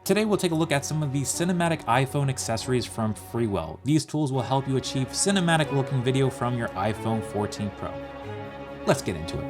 Today we'll take a look at some of the cinematic iPhone accessories from Freewell. These tools will help you achieve cinematic looking video from your iPhone 14 Pro. Let's get into it.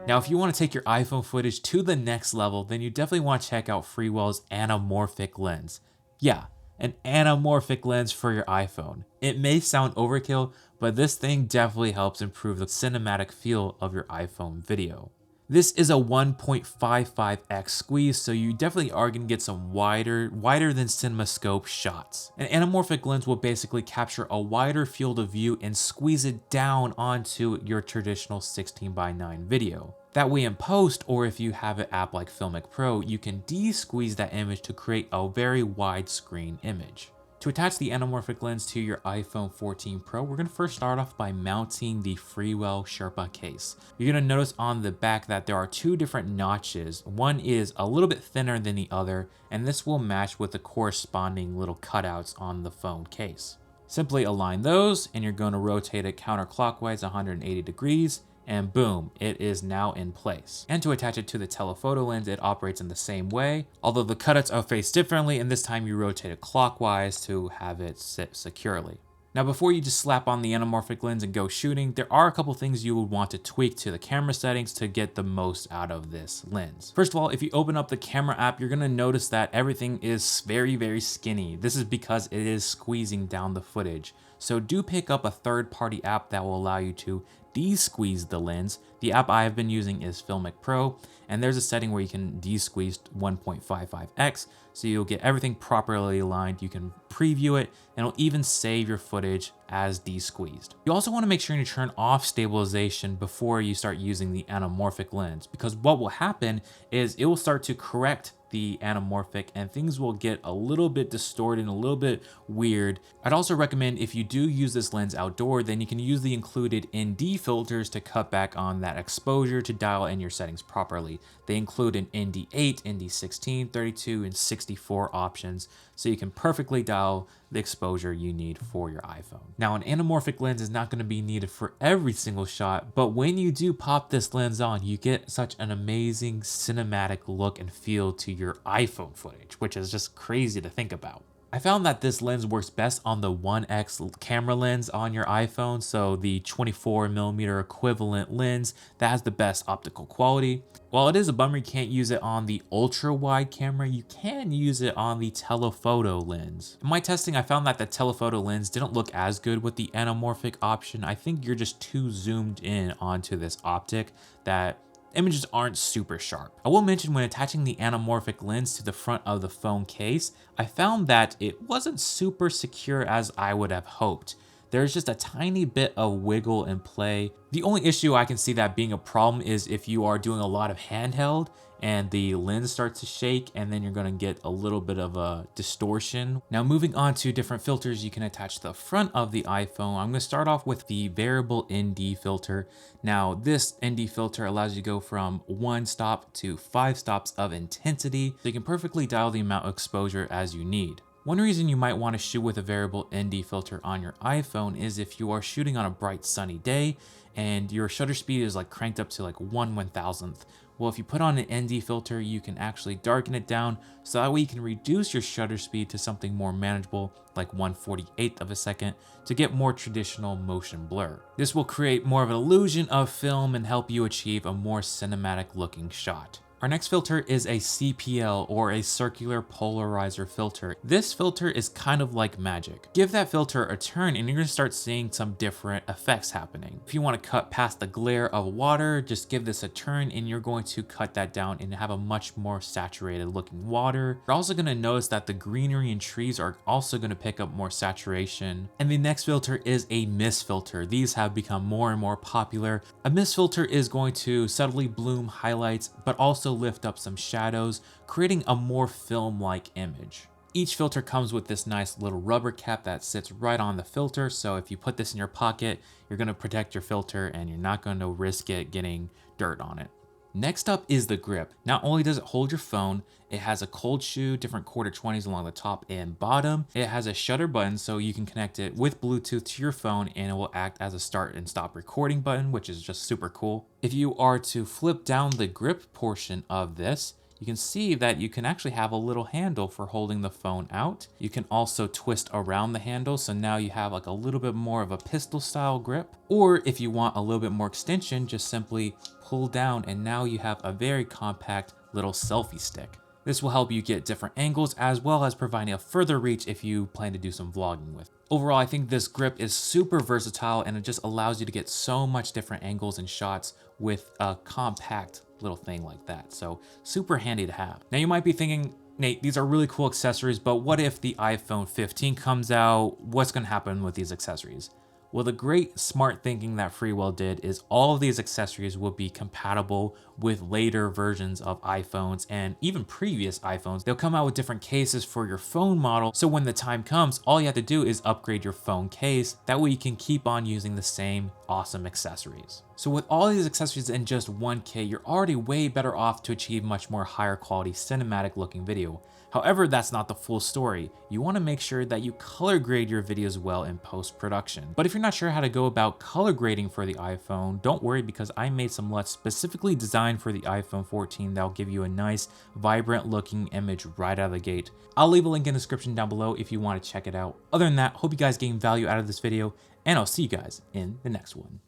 Now, if you want to take your iPhone footage to the next level, then you definitely want to check out Freewell's anamorphic lens. Yeah, an anamorphic lens for your iPhone. It may sound overkill, but this thing definitely helps improve the cinematic feel of your iPhone video. This is a 1.55x squeeze, so you definitely are going to get some wider than CinemaScope shots. An anamorphic lens will basically capture a wider field of view and squeeze it down onto your traditional 16:9 video. That way in post, or if you have an app like Filmic Pro, you can de-squeeze that image to create a very widescreen image. To attach the anamorphic lens to your iPhone 14 Pro, we're going to first start off by mounting the Freewell Sherpa case. You're going to notice on the back that there are two different notches. One is a little bit thinner than the other, and this will match with the corresponding little cutouts on the phone case. Simply align those, and you're going to rotate it counterclockwise 180 degrees, and boom, it is now in place. And to attach it to the telephoto lens, it operates in the same way, although the cutouts are faced differently, and this time you rotate it clockwise to have it sit securely. Now, before you just slap on the anamorphic lens and go shooting, there are a couple things you would want to tweak to the camera settings to get the most out of this lens. First of all, if you open up the camera app, you're gonna notice that everything is very skinny. This is because it is squeezing down the footage. So do pick up a third-party app that will allow you to de-squeeze the lens. The app I have been using is Filmic Pro, and there's a setting where you can de-squeeze 1.55x, so you'll get everything properly aligned. You can preview it, and it'll even save your footage as de-squeezed. You also want to make sure you turn off stabilization before you start using the anamorphic lens, because what will happen is it will start to correct the anamorphic and things will get a little bit distorted and a little bit weird. I'd also recommend if you do use this lens outdoor, then you can use the included ND filters to cut back on that exposure to dial in your settings properly. They include an ND8, ND16, 32, and 64 options, so you can perfectly dial the exposure you need for your iPhone. Now, an anamorphic lens is not going to be needed for every single shot, but when you do pop this lens on, you get such an amazing cinematic look and feel to your iPhone footage, which is just crazy to think about. I found that this lens works best on the 1x camera lens on your iPhone, so the 24mm equivalent lens that has the best optical quality. While it is a bummer you can't use it on the ultra wide camera, you can use it on the telephoto lens. In my testing, I found that the telephoto lens didn't look as good with the anamorphic option. I think you're just too zoomed in onto this optic that images aren't super sharp. I will mention when attaching the anamorphic lens to the front of the phone case, I found that it wasn't super secure as I would have hoped. There's just a tiny bit of wiggle and play. The only issue I can see that being a problem is if you are doing a lot of handheld and the lens starts to shake, and then you're going to get a little bit of a distortion. Now, moving on to different filters you can attach to the front of the iPhone, I'm going to start off with the variable ND filter. Now, this ND filter allows you to go from 1 stop to 5 stops of intensity, so you can perfectly dial the amount of exposure as you need. One reason you might want to shoot with a variable ND filter on your iPhone is if you are shooting on a bright sunny day and your shutter speed is like cranked up to like 1/1000th. Well, if you put on an ND filter, you can actually darken it down so that way you can reduce your shutter speed to something more manageable, like 1/48th of a second, to get more traditional motion blur. This will create more of an illusion of film and help you achieve a more cinematic looking shot. Our next filter is a CPL, or a circular polarizer filter. This filter is kind of like magic. Give that filter a turn and you're going to start seeing some different effects happening. If you want to cut past the glare of water, just give this a turn and you're going to cut that down and have a much more saturated looking water. You're also going to notice that the greenery and trees are also going to pick up more saturation. And the next filter is a mist filter. These have become more and more popular. A mist filter is going to subtly bloom highlights, but also lift up some shadows, creating a more film-like image. Each filter comes with this nice little rubber cap that sits right on the filter, so if you put this in your pocket, you're going to protect your filter and you're not going to risk it getting dirt on it. Next up is the grip. Not only does it hold your phone, it has a cold shoe, different quarter 20s along the top and bottom. It has a shutter button so you can connect it with Bluetooth to your phone and it will act as a start and stop recording button, which is just super cool. If you are to flip down the grip portion of this, you can see that you can actually have a little handle for holding the phone out. You can also twist around the handle, so now you have like a little bit more of a pistol style grip. Or if you want a little bit more extension, just simply pull down and now you have a very compact little selfie stick. This will help you get different angles as well as providing a further reach if you plan to do some vlogging with. Overall, I think this grip is super versatile and it just allows you to get so much different angles and shots with a compact little thing like that. So super handy to have. Now you might be thinking, Nate, these are really cool accessories, but what if the iPhone 15 comes out? What's going to happen with these accessories? Well, the great smart thinking that Freewell did is all of these accessories will be compatible with later versions of iPhones and even previous iPhones. They'll come out with different cases for your phone model. So when the time comes, all you have to do is upgrade your phone case. That way you can keep on using the same awesome accessories. So with all these accessories in just one kit, you're already way better off to achieve much more higher quality cinematic looking video. However, that's not the full story. You want to make sure that you color grade your videos well in post-production. But if you're not sure how to go about color grading for the iPhone, don't worry because I made some LUTs specifically designed for the iPhone 14 that'll give you a nice, vibrant looking image right out of the gate. I'll leave a link in the description down below if you want to check it out. Other than that, hope you guys gain value out of this video, and I'll see you guys in the next one.